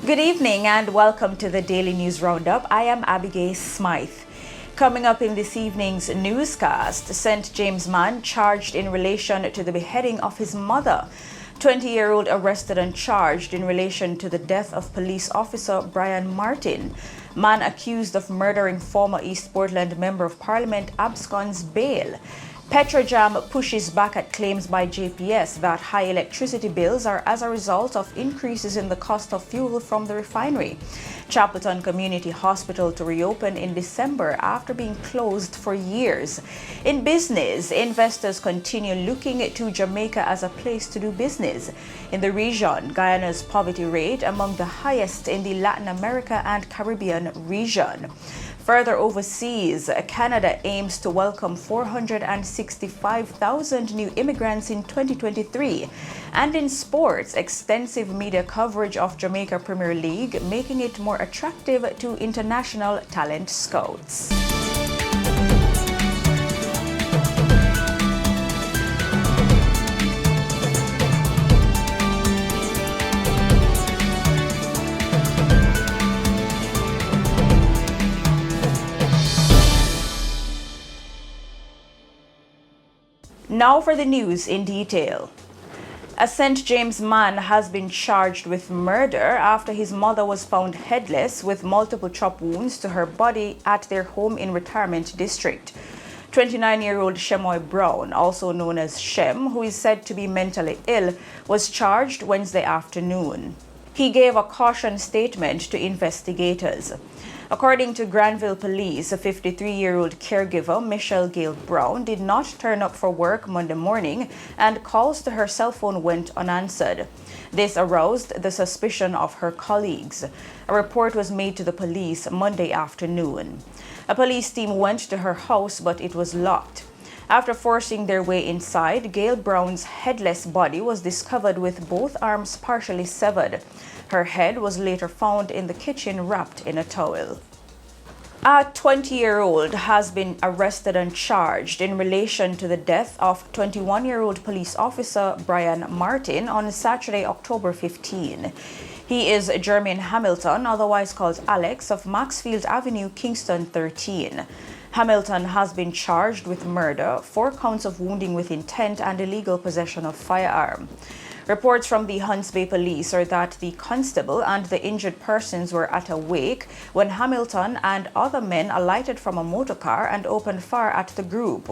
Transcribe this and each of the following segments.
Good evening and welcome to the Daily News Roundup. I am Abigail Smythe. Coming up in this evening's newscast, St. James man charged in relation to the beheading of his mother. 20-year-old arrested and charged in relation to the death of police officer Brian Martin. Man accused of murdering former East Portland Member of Parliament absconds bail. Petrojam pushes back at claims by JPS that high electricity bills are as a result of increases in the cost of fuel from the refinery. Chapelton Community Hospital to reopen in December after being closed for years. In business, investors continue looking to Jamaica as a place to do business. In the region, Guyana's poverty rate among the highest in the Latin America and Caribbean region. Further overseas, Canada aims to welcome 465,000 new immigrants in 2023. And in sports, extensive media coverage of Jamaica Premier League, making it more attractive to international talent scouts. Now for the news in detail. A St. James man has been charged with murder after his mother was found headless with multiple chop wounds to her body at their home in Retirement District. 29-year-old Shemoy Brown, also known as Shem, who is said to be mentally ill, was charged Wednesday afternoon. He gave a caution statement to investigators. According to Granville Police, a 53-year-old caregiver, Michelle Gail Brown, did not turn up for work Monday morning and calls to her cell phone went unanswered. This aroused the suspicion of her colleagues. A report was made to the police Monday afternoon. A police team went to her house, but it was locked. After forcing their way inside, Gail Brown's headless body was discovered with both arms partially severed. Her head was later found in the kitchen wrapped in a towel. A 20-year-old has been arrested and charged in relation to the death of 21-year-old police officer Brian Martin on Saturday, October 15. He is Jermaine Hamilton, otherwise called Alex, of Maxfield Avenue, Kingston 13. Hamilton has been charged with murder, 4 counts of wounding with intent, and illegal possession of firearm. Reports from the Hunts Bay Police are that the constable and the injured persons were at a wake when Hamilton and other men alighted from a motorcar and opened fire at the group.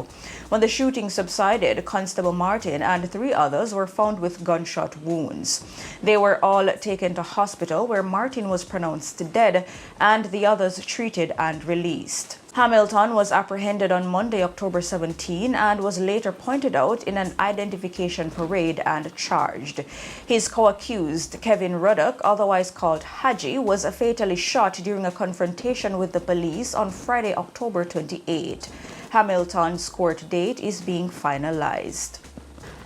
When the shooting subsided, Constable Martin and 3 others were found with gunshot wounds. They were all taken to hospital where Martin was pronounced dead and the others treated and released. Hamilton was apprehended on Monday, October 17, and was later pointed out in an identification parade and charged. His co-accused, Kevin Ruddock, otherwise called Haji, was fatally shot during a confrontation with the police on Friday, October 28. Hamilton's court date is being finalized.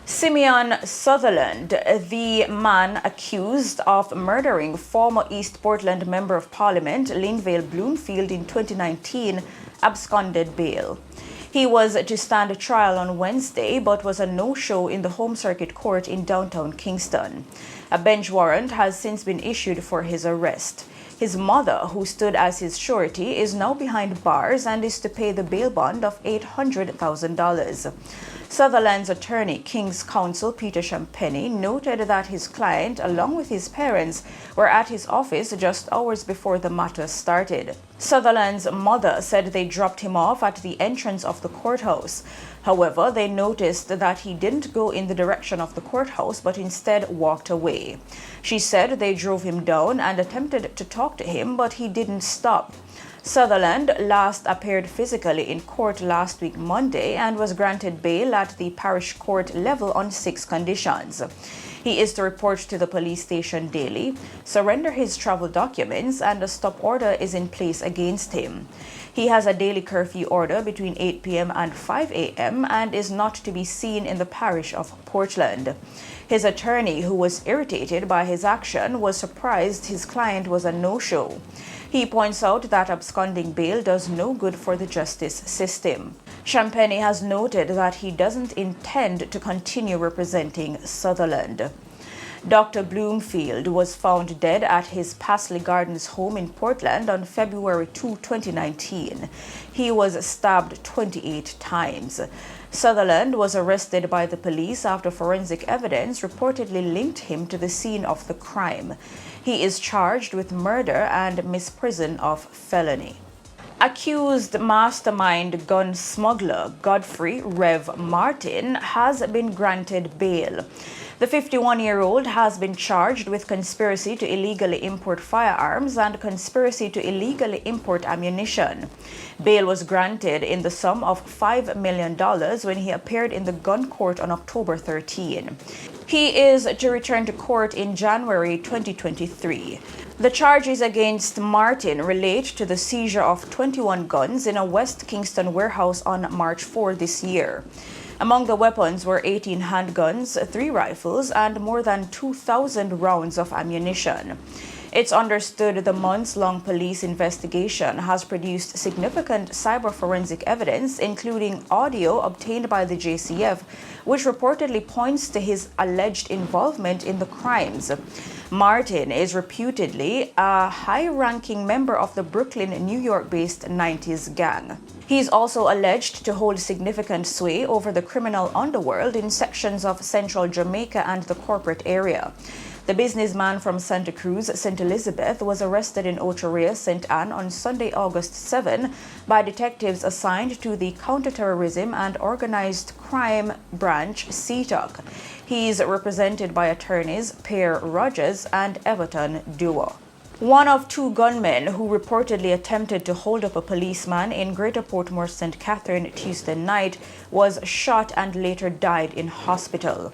Simeon Sutherland, the man accused of murdering former East Portland Member of Parliament Linvale Bloomfield in 2019, absconded bail. He was to stand trial on Wednesday but was a no-show in the Home Circuit Court in downtown Kingston. A bench warrant has since been issued for his arrest. His mother, who stood as his surety, is now behind bars and is to pay the bail bond of $800,000. Sutherland's attorney, King's Counsel Peter Champagne, noted that his client, along with his parents, were at his office just hours before the matter started. Sutherland's mother said they dropped him off at the entrance of the courthouse. However, they noticed that he didn't go in the direction of the courthouse but instead walked away. She said they drove him down and attempted to talk to him, but he didn't stop. Sutherland last appeared physically in court last week Monday and was granted bail at the parish court level on 6 conditions. He is to report to the police station daily, surrender his travel documents, and a stop order is in place against him. He has a daily curfew order between 8 p.m. and 5 a.m. and is not to be seen in the parish of Portland. His attorney, who was irritated by his action, was surprised his client was a no-show. He points out that absconding bail does no good for the justice system. Champagne has noted that he doesn't intend to continue representing Sutherland. Dr. Bloomfield was found dead at his Pasley Gardens home in Portland on February 2, 2019. He was stabbed 28 times. Sutherland was arrested by the police after forensic evidence reportedly linked him to the scene of the crime. He is charged with murder and misprision of felony. Accused mastermind gun smuggler Godfrey Rev Martin has been granted bail. The 51-year-old has been charged with conspiracy to illegally import firearms and conspiracy to illegally import ammunition. Bail was granted in the sum of $5 million when he appeared in the gun court on October 13. He is to return to court in January 2023. The charges against Martin relate to the seizure of 21 guns in a West Kingston warehouse on March 4 this year. Among the weapons were 18 handguns, 3 rifles, and more than 2,000 rounds of ammunition. It's understood the months-long police investigation has produced significant cyber forensic evidence, including audio obtained by the JCF, which reportedly points to his alleged involvement in the crimes. Martin is reputedly a high-ranking member of the Brooklyn, New York-based 90s gang. He is also alleged to hold significant sway over the criminal underworld in sections of central Jamaica and the corporate area. The businessman from Santa Cruz, St. Elizabeth, was arrested in Ochorea, St. Anne on Sunday, August 7 by detectives assigned to the Counterterrorism and Organized Crime Branch, CTOC. He is represented by attorneys Pierre Rogers and Everton Duo. One of 2 gunmen who reportedly attempted to hold up a policeman in Greater Portmore, St. Catherine Tuesday night was shot and later died in hospital.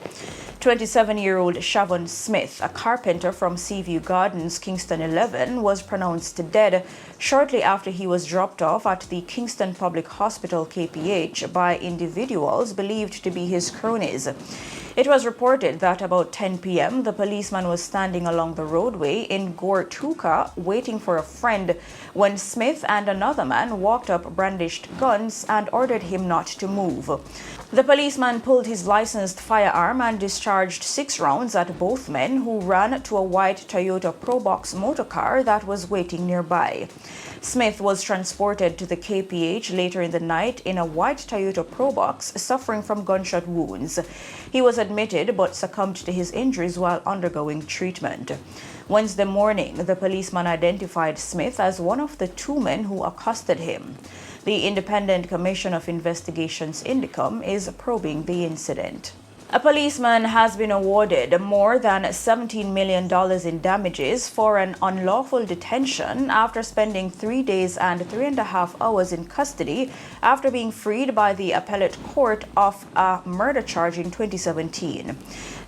27-year-old Shavon Smith, a carpenter from Seaview Gardens, Kingston 11, was pronounced dead shortly after he was dropped off at the Kingston Public Hospital KPH by individuals believed to be his cronies. It was reported that about 10 p.m. the policeman was standing along the roadway in Gortuka waiting for a friend when Smith and another man walked up, brandished guns, and ordered him not to move. The policeman pulled his licensed firearm and discharged 6 rounds at both men, who ran to a white Toyota Probox motorcar that was waiting nearby. Smith was transported to the KPH later in the night in a white Toyota Probox, suffering from gunshot wounds. He was admitted but succumbed to his injuries while undergoing treatment. Wednesday morning, the policeman identified Smith as one of the 2 men who accosted him. The Independent Commission of Investigations Indicom is probing the incident. A policeman has been awarded more than $17 million in damages for an unlawful detention after spending 3 days and 3.5 hours in custody after being freed by the appellate court of a murder charge in 2017.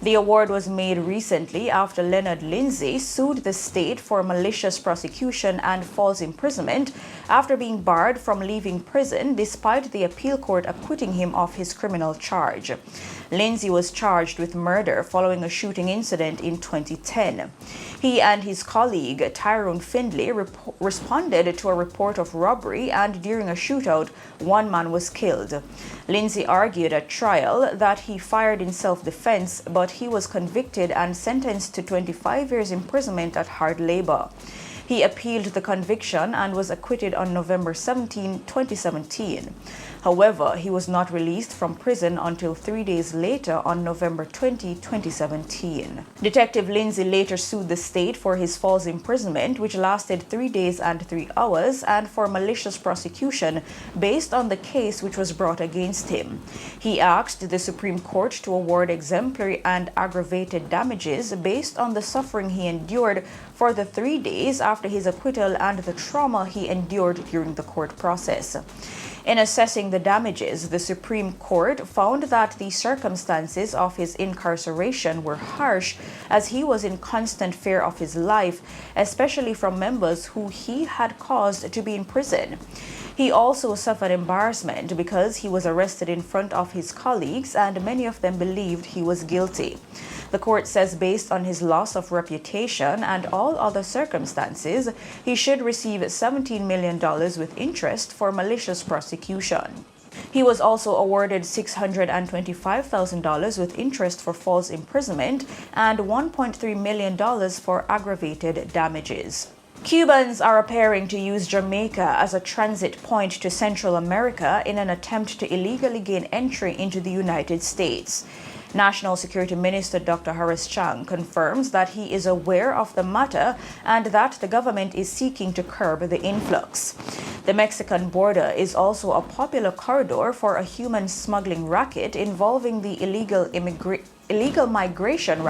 The award was made recently after Leonard Lindsay sued the state for malicious prosecution and false imprisonment after being barred from leaving prison despite the appeal court acquitting him of his criminal charge. Lindsay was charged with murder following a shooting incident in 2010. He and his colleague Tyrone Findlay responded to a report of robbery, and during a shootout, 1 man was killed. Lindsay argued at trial that he fired in self-defense, but he was convicted and sentenced to 25 years imprisonment at hard labor. He appealed the conviction and was acquitted on November 17, 2017. However, he was not released from prison until 3 days later on November 20, 2017. Detective Lindsay later sued the state for his false imprisonment, which lasted 3 days and 3 hours, and for malicious prosecution based on the case which was brought against him. He asked the Supreme Court to award exemplary and aggravated damages based on the suffering he endured for the 3 days after his acquittal and the trauma he endured during the court process. In assessing the damages, the Supreme Court found that the circumstances of his incarceration were harsh, as he was in constant fear of his life, especially from members who he had caused to be in prison. He also suffered embarrassment because he was arrested in front of his colleagues and many of them believed he was guilty. The court says based on his loss of reputation and all other circumstances, he should receive $17 million with interest for malicious prosecution. He was also awarded $625,000 with interest for false imprisonment and $1.3 million for aggravated damages. Cubans are appearing to use Jamaica as a transit point to Central America in an attempt to illegally gain entry into the United States. National Security Minister Dr. Horace Chang confirms that he is aware of the matter and that the government is seeking to curb the influx. The Mexican border is also a popular corridor for a human smuggling racket involving the illegal migration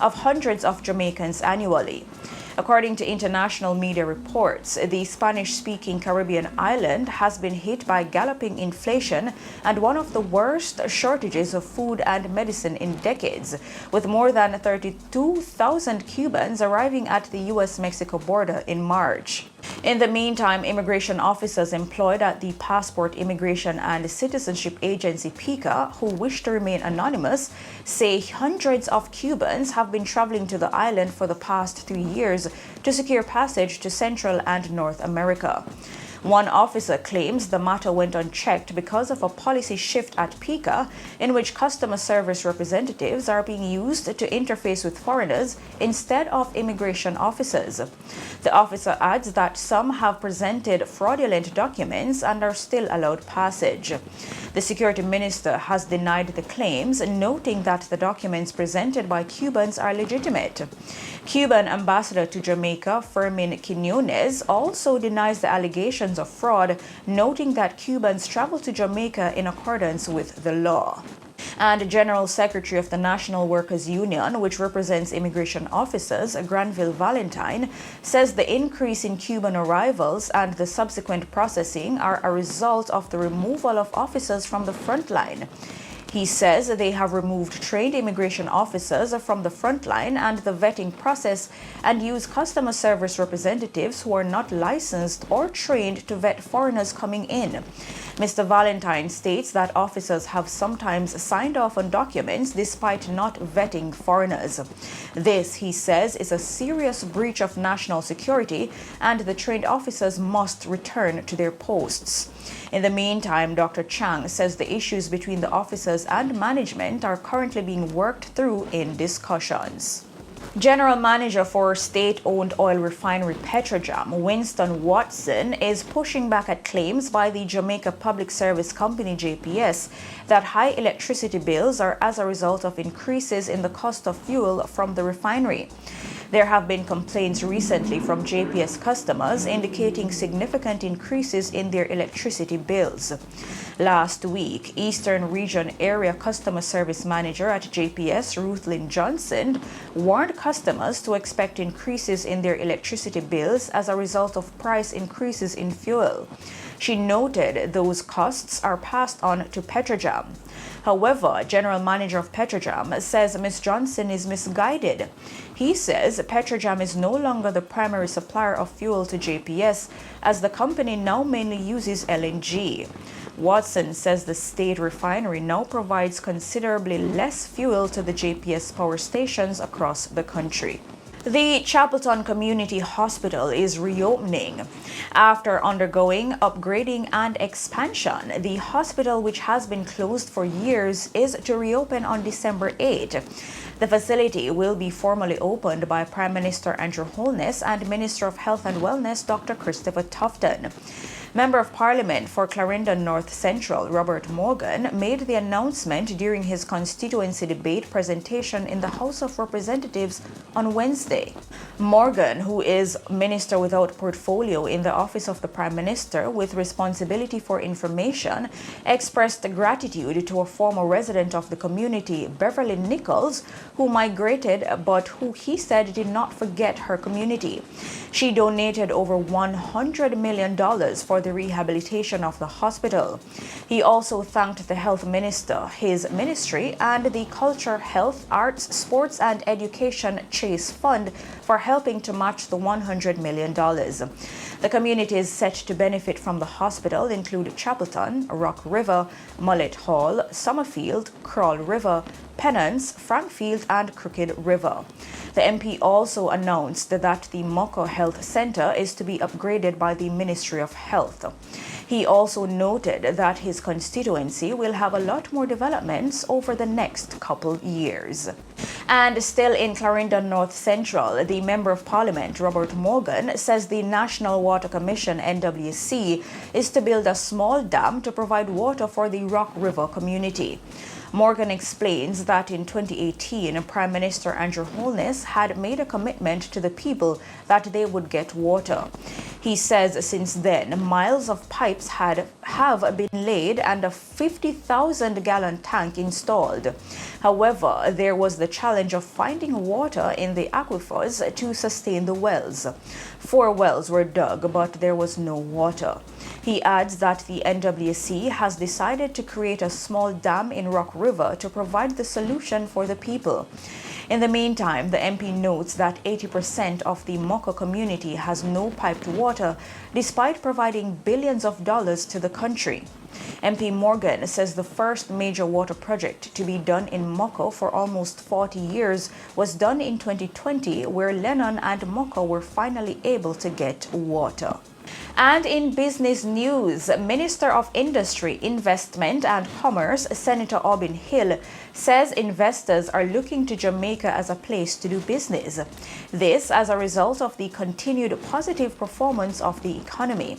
of hundreds of Jamaicans annually. According to international media reports, the Spanish-speaking Caribbean island has been hit by galloping inflation and one of the worst shortages of food and medicine in decades, with more than 32,000 Cubans arriving at the U.S.-Mexico border in March. In the meantime, immigration officers employed at the Passport, Immigration and Citizenship Agency PICA, who wish to remain anonymous, say hundreds of Cubans have been traveling to the island for the past 3 years to secure passage to Central and North America. One officer claims the matter went unchecked because of a policy shift at PICA in which customer service representatives are being used to interface with foreigners instead of immigration officers. The officer adds that some have presented fraudulent documents and are still allowed passage. The security minister has denied the claims, noting that the documents presented by Cubans are legitimate. Cuban ambassador to Jamaica, Fermin Quinones, also denies the allegations of fraud, noting that Cubans travel to Jamaica in accordance with the law. And General Secretary of the National Workers Union, which represents immigration officers, Granville Valentine, says the increase in Cuban arrivals and the subsequent processing are a result of the removal of officers from the front line. He says they have removed trained immigration officers from the front line and the vetting process and use customer service representatives who are not licensed or trained to vet foreigners coming in. Mr. Valentine states that officers have sometimes signed off on documents despite not vetting foreigners. This, he says, is a serious breach of national security and the trained officers must return to their posts. In the meantime, Dr. Chang says the issues between the officers and management are currently being worked through in discussions. General Manager for state-owned oil refinery Petrojam, Winston Watson, is pushing back at claims by the Jamaica Public Service Company JPS that high electricity bills are as a result of increases in the cost of fuel from the refinery. There have been complaints recently from JPS customers indicating significant increases in their electricity bills. Last week, Eastern Region Area Customer Service Manager at JPS, Ruthlyn Johnson, warned customers to expect increases in their electricity bills as a result of price increases in fuel. She noted those costs are passed on to Petrojam. However, General Manager of Petrojam says Ms. Johnson is misguided. He says Petrojam is no longer the primary supplier of fuel to JPS, as the company now mainly uses LNG. Watson says the state refinery now provides considerably less fuel to the JPS power stations across the country. The Chapelton Community Hospital is reopening. After undergoing upgrading and expansion, the hospital, which has been closed for years, is to reopen on December 8. The facility will be formally opened by Prime Minister Andrew Holness and Minister of Health and Wellness Dr. Christopher Tufton. Member of Parliament for Clarendon North Central, Robert Morgan, made the announcement during his constituency debate presentation in the House of Representatives on Wednesday. Morgan, who is Minister without portfolio in the Office of the Prime Minister with responsibility for information, expressed gratitude to a former resident of the community, Beverly Nichols, who migrated but who he said did not forget her community. She donated over $100 million for the rehabilitation of the hospital. He also thanked the health minister, his ministry, and the Culture, Health, Arts, Sports and Education Chase Fund for helping to match the $100 million. The communities set to benefit from the hospital include Chapelton, Rock River, Mullet Hall, Summerfield, Crawl River, Penance, Frankfield and Crooked River. The MP also announced that the Moko Health Center is to be upgraded by the Ministry of Health. He also noted that his constituency will have a lot more developments over the next couple years. And still in Clarendon North Central, the Member of Parliament, Robert Morgan, says the National Water Commission, NWC, is to build a small dam to provide water for the Rock River community. Morgan explains that in 2018, Prime Minister Andrew Holness had made a commitment to the people that they would get water. He says since then, miles of pipes have been laid and a 50,000-gallon tank installed. However, there was the challenge of finding water in the aquifers to sustain the wells. 4 wells were dug, but there was no water. He adds that the NWC has decided to create a small dam in Rock River to provide the solution for the people. In the meantime, the MP notes that 80% of the Moko community has no piped water, despite providing billions of dollars to the country. MP Morgan says the first major water project to be done in Moko for almost 40 years was done in 2020, where Lennon and Moko were finally able to get water. And in business news, Minister of Industry, Investment and Commerce, Senator Aubin Hill, says investors are looking to Jamaica as a place to do business. This as a result of the continued positive performance of the economy.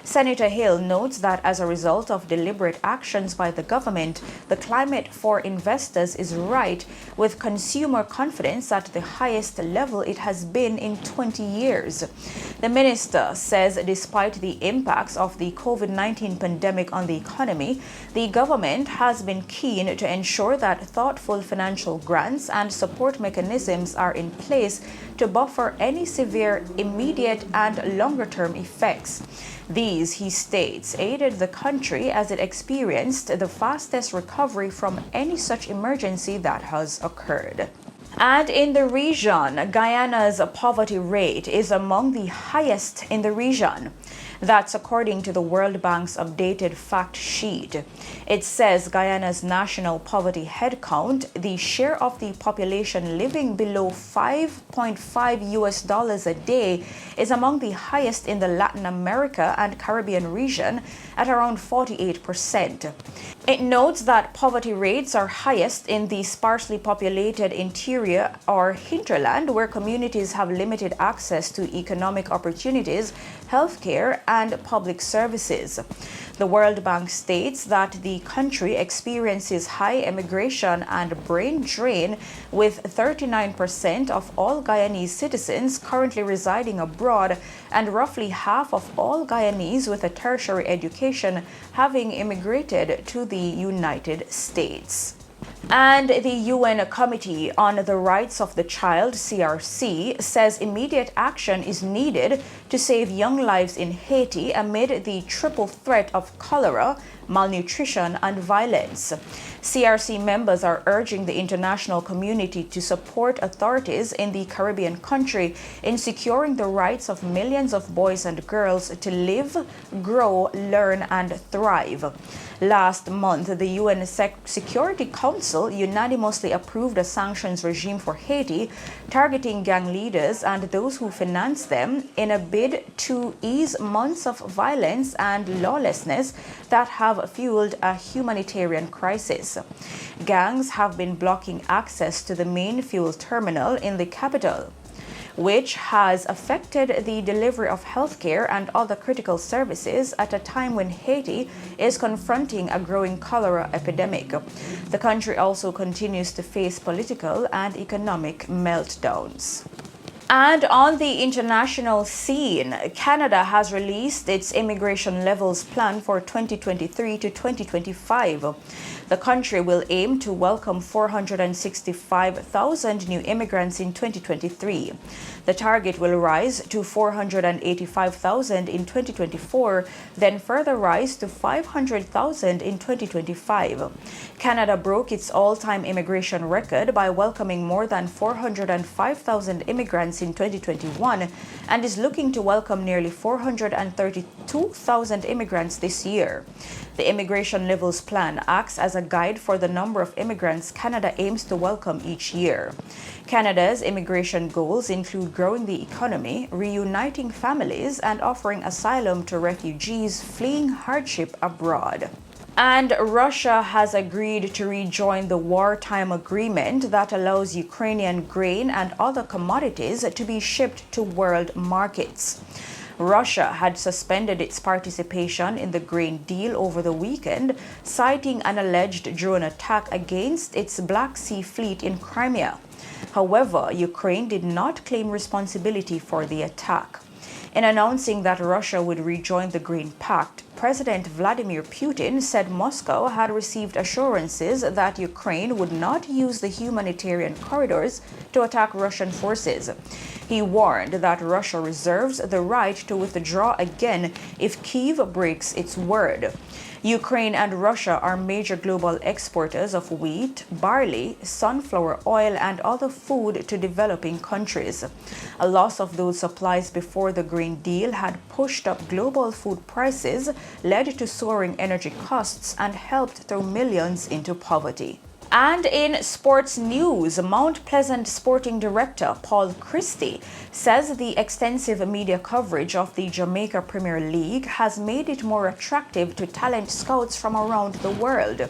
Senator Hill notes that as a result of deliberate actions by the government, the climate for investors is right, with consumer confidence at the highest level it has been in 20 years. The minister says despite the impacts of the COVID-19 pandemic on the economy, the government has been keen to ensure that thoughtful financial grants and support mechanisms are in place to buffer any severe, immediate and longer-term effects. These, he states, aided the country as it experienced the fastest recovery from any such emergency that has occurred. And in the region, Guyana's poverty rate is among the highest in the region. That's according to the World Bank's updated fact sheet. It says Guyana's national poverty headcount, the share of the population living below $5.5 a day, is among the highest in the Latin America and Caribbean region at around 48%. It notes that poverty rates are highest in the sparsely populated interior or hinterland, where communities have limited access to economic opportunities, healthcare, and public services. The World Bank states that the country experiences high immigration and brain drain, with 39% of all Guyanese citizens currently residing abroad and roughly half of all Guyanese with a tertiary education having immigrated to the United States. And the UN Committee on the Rights of the Child, CRC, says immediate action is needed to save young lives in Haiti amid the triple threat of cholera, malnutrition, and violence. CRC members are urging the international community to support authorities in the Caribbean country in securing the rights of millions of boys and girls to live, grow, learn, and thrive. Last month, the UN Security Council unanimously approved a sanctions regime for Haiti, targeting gang leaders and those who finance them in a bid to ease months of violence and lawlessness that have fueled a humanitarian crisis. Gangs have been blocking access to the main fuel terminal in the capital, which has affected the delivery of healthcare and other critical services at a time when Haiti is confronting a growing cholera epidemic. The country also continues to face political and economic meltdowns. And on the international scene, Canada has released its immigration levels plan for 2023 to 2025. The country will aim to welcome 465,000 new immigrants in 2023. The target will rise to 485,000 in 2024, then further rise to 500,000 in 2025. Canada broke its all-time immigration record by welcoming more than 405,000 immigrants immigrants in 2021 and is looking to welcome nearly 432,000 immigrants this year. The Immigration Levels Plan acts as a guide for the number of immigrants Canada aims to welcome each year. Canada's immigration goals include growing the economy, reuniting families, and offering asylum to refugees fleeing hardship abroad. And Russia has agreed to rejoin the wartime agreement that allows Ukrainian grain and other commodities to be shipped to world markets. Russia had suspended its participation in the grain deal over the weekend, citing an alleged drone attack against its Black Sea fleet in Crimea. However, Ukraine did not claim responsibility for the attack. In announcing that Russia would rejoin the Grain Pact, President Vladimir Putin said Moscow had received assurances that Ukraine would not use the humanitarian corridors to attack Russian forces. He warned that Russia reserves the right to withdraw again if Kyiv breaks its word. Ukraine and Russia are major global exporters of wheat, barley, sunflower oil, and other food to developing countries. A loss of those supplies before the grain deal had pushed up global food prices, led to soaring energy costs, and helped throw millions into poverty. And in sports news, Mount Pleasant sporting director Paul Christie says the extensive media coverage of the Jamaica Premier League has made it more attractive to talent scouts from around the world.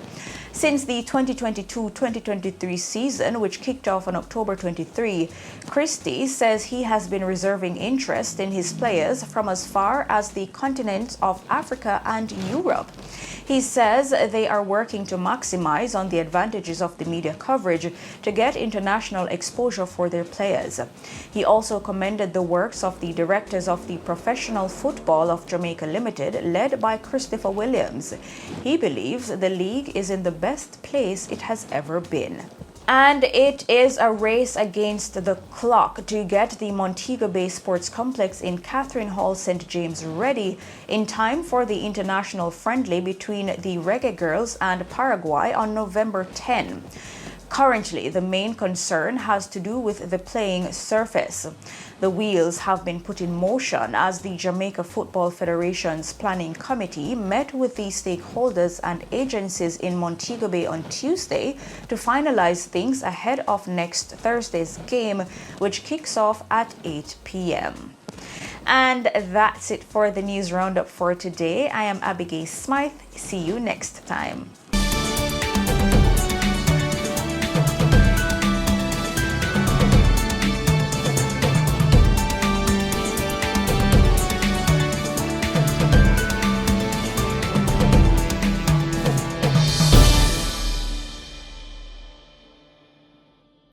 Since the 2022-2023 season, which kicked off on October 23, Christie says he has been reserving interest in his players from as far as the continents of Africa and Europe. He says they are working to maximize on the advantages of the media coverage to get international exposure for their players. He also commended the works of the directors of the Professional Football of Jamaica Limited, led by Christopher Williams. He believes the league is in the best place it has ever been. And it is a race against the clock to get the Montego Bay Sports Complex in Catherine Hall, St. James ready in time for the international friendly between the Reggae Girls and Paraguay on November 10. Currently, the main concern has to do with the playing surface. The wheels have been put in motion as the Jamaica Football Federation's planning committee met with the stakeholders and agencies in Montego Bay on Tuesday to finalize things ahead of next Thursday's game, which kicks off at 8 p.m. And that's it for the news roundup for today. I am Abigail Smythe. See you next time.